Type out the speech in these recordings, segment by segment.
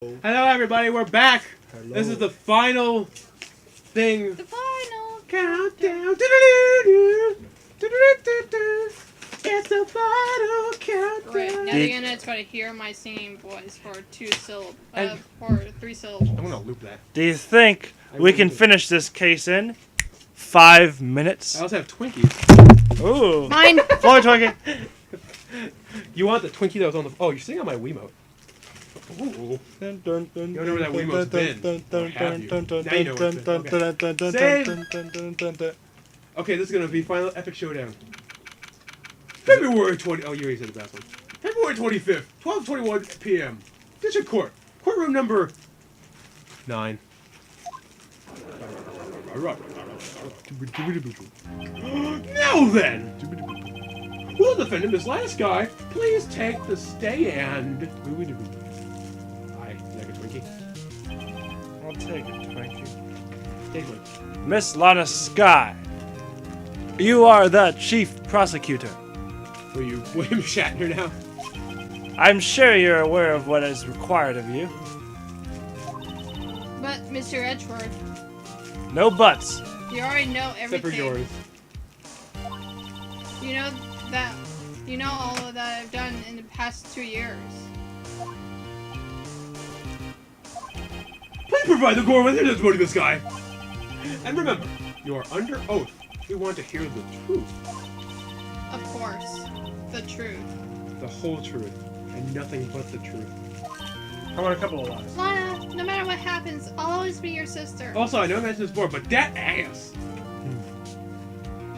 Hello, everybody. We're back. Hello. This is the final thing. The final Countdown. It's the final countdown. Right, now the internet's going to hear my singing voice for for 3 syllables. I'm gonna loop that. Do you think we can finish this case in 5 minutes? I also have Twinkies. Ooh. Mine! Floor Twinkie. You want the Twinkie that was on the... Oh, you're sitting on my Wiimote. Ooh. Dun, dun, dun, You don't know where that Wiimote's been. Or have you? Now you know where it's been. Okay. Okay, this is gonna be final epic showdown. February 20... Oh, you already said the best one. February 25th, 12:21 p.m. District Court. Courtroom number 9. Now then! Will the defendant, this last guy, please take the stand? Hi, like a Twinkie? I'll take it, Twinkie. Take one. Miss Lana Sky, you are the chief prosecutor. Are you William Shatner now? I'm sure you're aware of what is required of you. But, Mr. Edgeworth, No buts. you already know Except everything. for yours. You know that. You know all of that I've done in the past 2 years. Please provide the gore with your testimony, this guy. And remember, you are under oath. We want to hear the truth. Of course. The truth. The whole truth. And nothing but the truth. I want a couple of lies. Lana, no matter what happens, I'll always be your sister. Also, I know I mentioned this before, but that ass.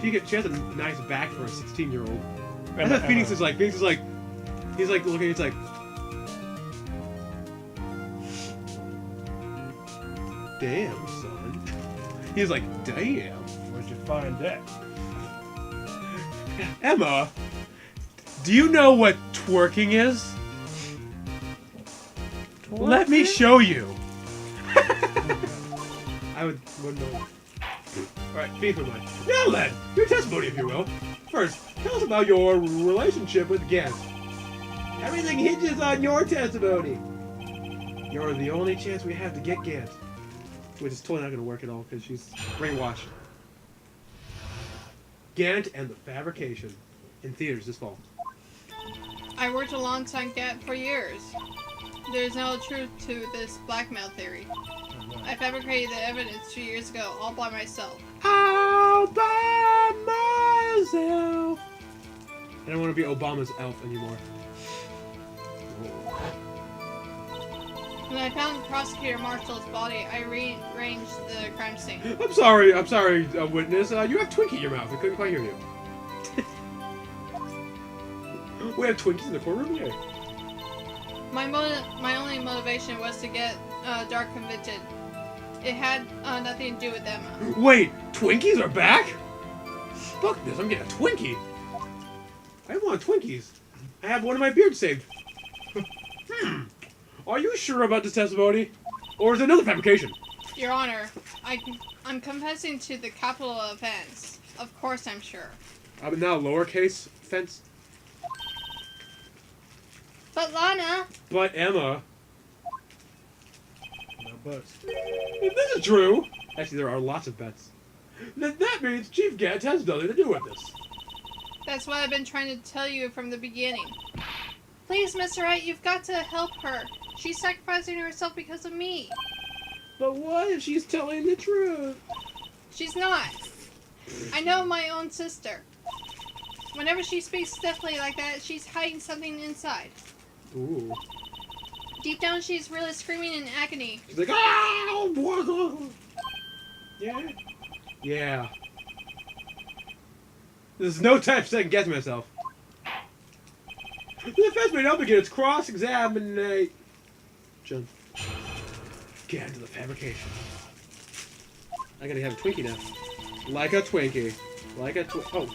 She has a nice back for a 16-year-old. That's what Phoenix is like. Phoenix is like, he's like looking, he's like, damn, son. He's like, damn. Where'd you find that? Emma, do you know what twerking is? Let me show you. I wouldn't know. Alright, faith of mine. Now then, your testimony, if you will. First, tell us about your relationship with Gant. Everything hinges on your testimony. You're the only chance we have to get Gant. Which is totally not going to work at all, because she's brainwashed. Gant and the Fabrication. In theaters this fall. I worked alongside Gat for years. There's no truth to this blackmail theory. I fabricated the evidence 2 years ago, all by myself. All by myself. I don't want to be Obama's elf anymore. When I found Prosecutor Marshall's body, I rearranged the crime scene. I'm sorry, witness. You have Twinkie in your mouth. I couldn't quite hear you. We have Twinkies in the courtroom? Yeah. My only motivation was to get Dark convicted. It had nothing to do with Emma. Wait, Twinkies are back? Fuck this, I'm getting a Twinkie. I want Twinkies. I have one in my beard saved. Are you sure about this testimony? Or is it another fabrication? Your Honor, I'm confessing to the capital offense. Of course I'm sure. Now lowercase offense. But Lana! But Emma. No buts. If this is true, actually there are lots of bets, then that means Chief Gant has nothing to do with this. That's what I've been trying to tell you from the beginning. Please, Mr. Wright, you've got to help her. She's sacrificing herself because of me. But what if she's telling the truth? She's not. I know my own sister. Whenever she speaks stiffly like that, she's hiding something inside. Ooh. Deep down, she's really screaming in agony. She's like, ah! Yeah? Yeah. There's no time to second guess myself. The defense may now begin its cross-examination. Get into the fabrication. I gotta have a Twinkie now. Like a Twinkie. Like a Oh.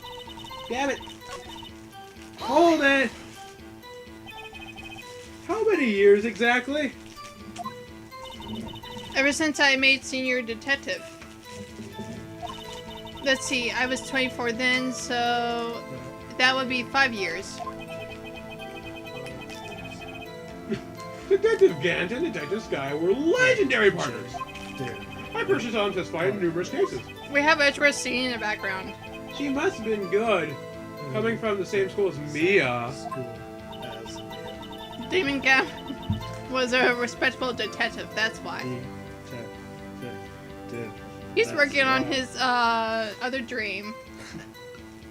Damn it! Hold it! How many years exactly? Ever since I made senior detective. Let's see, I was 24 then, so that would be 5 years. Detective Gant and Detective Sky were legendary partners. Dude. I personally saw him testify in numerous cases. We have Edgeworth singing in the background. She must have been good, coming from the same school as Mia. School as Mia. Demon Gam was a respectable detective, that's why. Dude. He's That's working on why. his other dream.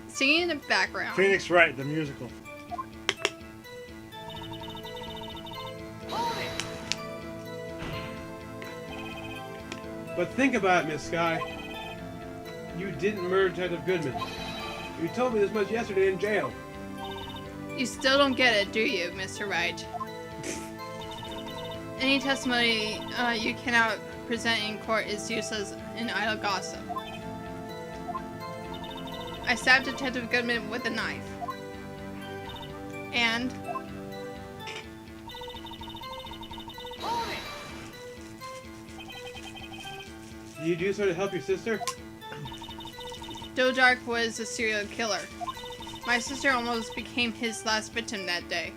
Singing in the background. Phoenix Wright, the musical. But think about it, Miss Sky. You didn't murder Detective Goodman. You told me this much yesterday in jail. You still don't get it, do you, Mr. Wright? Any testimony you cannot present in court is useless and idle gossip. I stabbed Detective Goodman with a knife. And... Did you do so to help your sister? Dark was a serial killer. My sister almost became his last victim that day.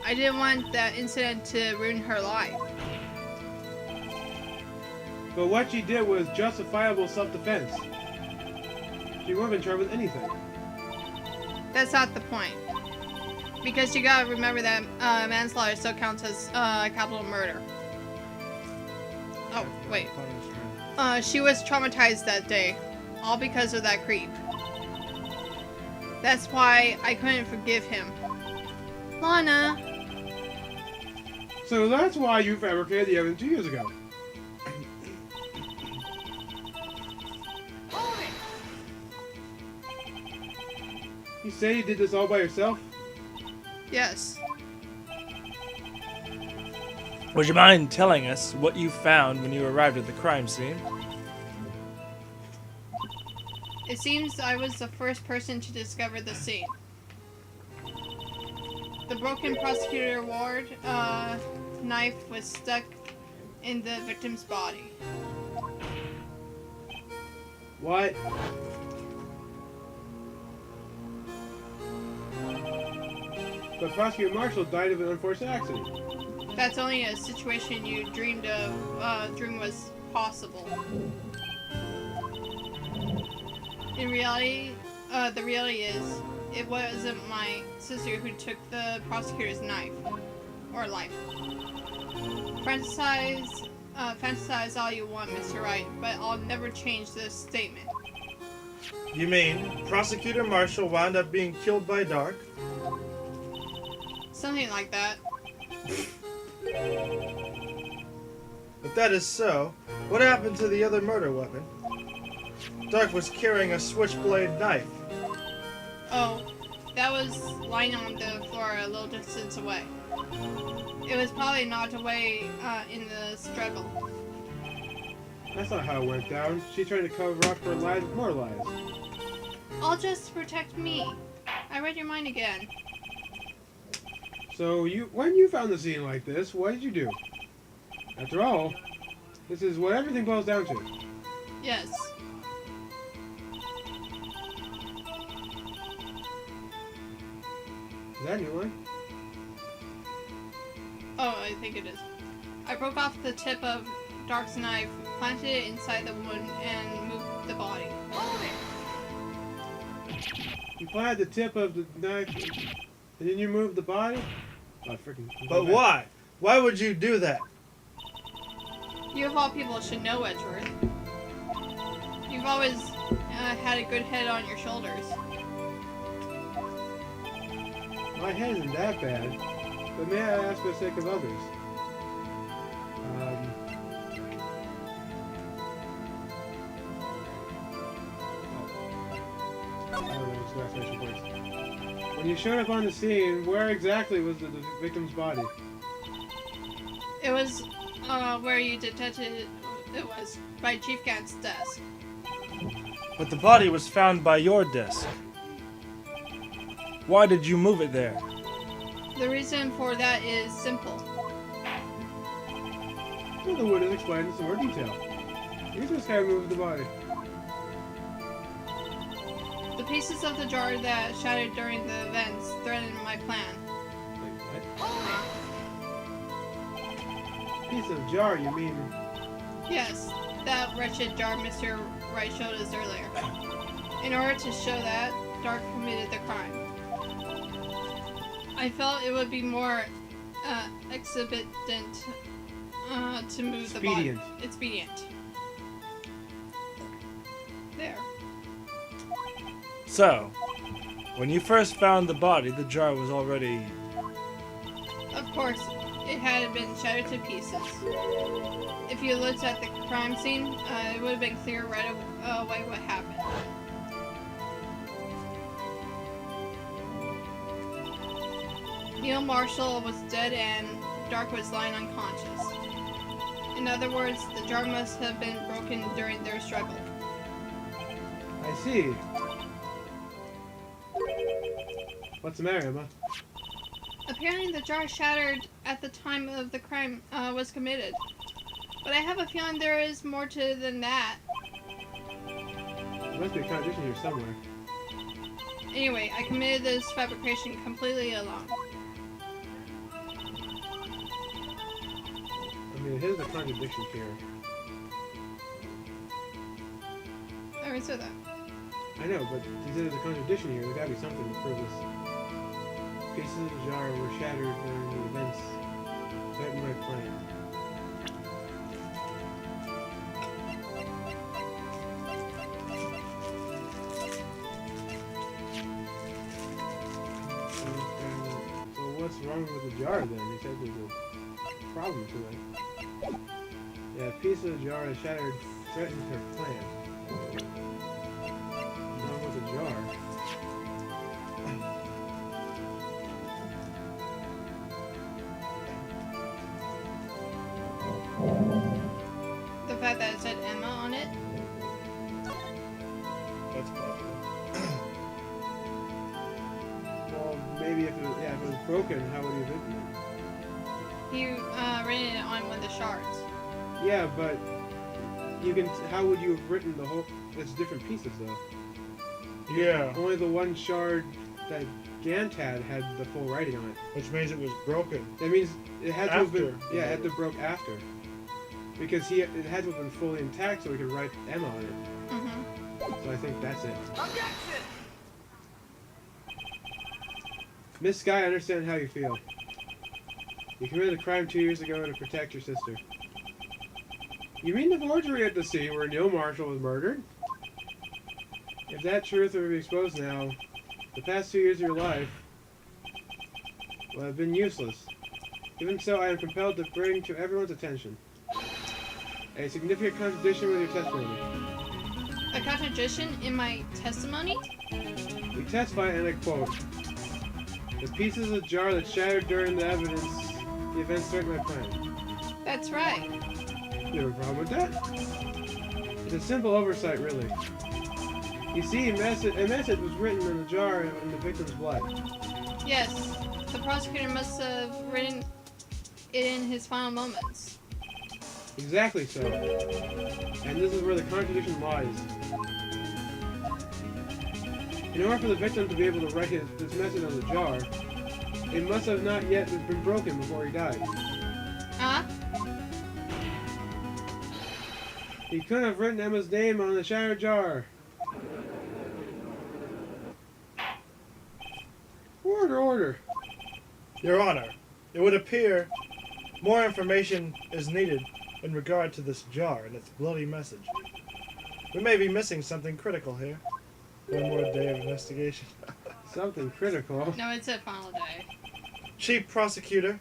I didn't want that incident to ruin her life. But what she did was justifiable self-defense. She wouldn't have been charged with anything. That's not the point. Because you gotta remember that manslaughter still counts as capital murder. Oh, wait. She was traumatized that day. All because of that creep. That's why I couldn't forgive him. Lana! So that's why you fabricated the evidence 2 years ago. You say you did this all by yourself? Yes. Would you mind telling us what you found when you arrived at the crime scene? It seems I was the first person to discover the scene. The broken prosecutor ward knife was stuck in the victim's body. What? But Prosecutor Marshall died of an unfortunate accident. That's only a situation you dreamed of, dream was possible. In reality, the reality is, it wasn't my sister who took the prosecutor's knife. Or life. Fantasize all you want, Mr. Wright, but I'll never change this statement. You mean Prosecutor Marshall wound up being killed by Dark? Something like that. If that is so, what happened to the other murder weapon? Dark was carrying a switchblade knife. Oh, that was lying on the floor a little distance away. It was probably knocked away in the struggle. That's not how it went down. She tried to cover up her lies with more lies. All just to protect me. I read your mind again. So when you found the scene like this, what did you do? After all, this is what everything boils down to. Yes. Is that a new one? Oh, I think it is. I broke off the tip of Dark's knife, planted it inside the wound, and moved the body. You planted the tip of the knife, and then you moved the body? Oh, freaking. But why? Why would you do that? You of all people should know, Edgeworth. You've always had a good head on your shoulders. My head isn't that bad, but may I ask for the sake of others? When you showed up on the scene, where exactly was the victim's body? It was where you detected it was by Chief Gant's desk. But the body was found by your desk. Why did you move it there? The reason for that is simple. Well, the wood is explained in some more detail. You just gotta move the body. The pieces of the jar that shattered during the events threatened my plan. Wait, what? piece of jar, you mean... Yes, that wretched jar Mr. Wright showed us earlier. In order to show that, Dark committed the crime. I felt it would be more expedient to move the body. Expedient. There. So, when you first found the body, the jar was already... Of course, it had been shattered to pieces. If you looked at the crime scene, it would have been clear right away what happened. Neil Marshall was dead and Dark was lying unconscious. In other words, the jar must have been broken during their struggle. I see. What's the matter, Emma? Apparently the jar shattered at the time of the crime was committed. But I have a feeling there is more to it than that. There must be a contradiction here somewhere. Anyway, I committed this fabrication completely alone. I mean, here's a contradiction here. I already said that. I know, but you said there's a contradiction here. There's gotta be something to prove this. Pieces of the jar were shattered during the events set in my plan. So what's wrong with the jar then? You said there's a problem to it. Yeah, a piece of the jar that shattered threatened her plan. What's wrong with the jar? The fact that it said Emma on it? That's possible. Well, maybe if it was broken, how would he have written it? He written it on one of the shards. Yeah, but you can. How would you have written the whole? It's different pieces though. Yeah. Only the one shard that Gant had the full writing on it. Which means it was broken. That means it had to have been. After. Yeah, it had to have broke after. Because it had to have been fully intact so we could write Emma on it. Mm-hmm. So I think that's it. Miss Sky, I understand how you feel. You committed a crime 2 years ago to protect your sister. You mean the forgery at the sea where Neil Marshall was murdered? If that truth were to be exposed now, the past 2 years of your life will have been useless. Even so, I am compelled to bring to everyone's attention a significant contradiction with your testimony. A contradiction in my testimony? You testify, and I quote, "The pieces of the jar that shattered during the events threatened my plan." That's right. You have a problem with that? It's a simple oversight, really. You see, a message was written in the jar in the victim's blood. Yes, the prosecutor must have written it in his final moments. Exactly so. And this is where the contradiction lies. In order for the victim to be able to write this message on the jar, it must have not yet been broken before he died. Huh? He couldn't have written Emma's name on the shattered jar. Order. Your Honor, it would appear more information is needed in regard to this jar and its bloody message. We may be missing something critical here. One more day of investigation. Something critical. No, it said final day. Chief Prosecutor,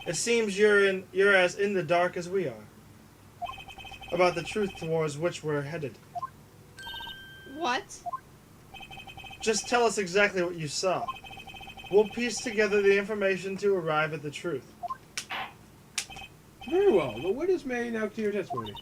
it seems you're as in the dark as we are about the truth towards which we're headed. What? Just tell us exactly what you saw. We'll piece together the information to arrive at the truth. Very well. The witness may now clear testimony.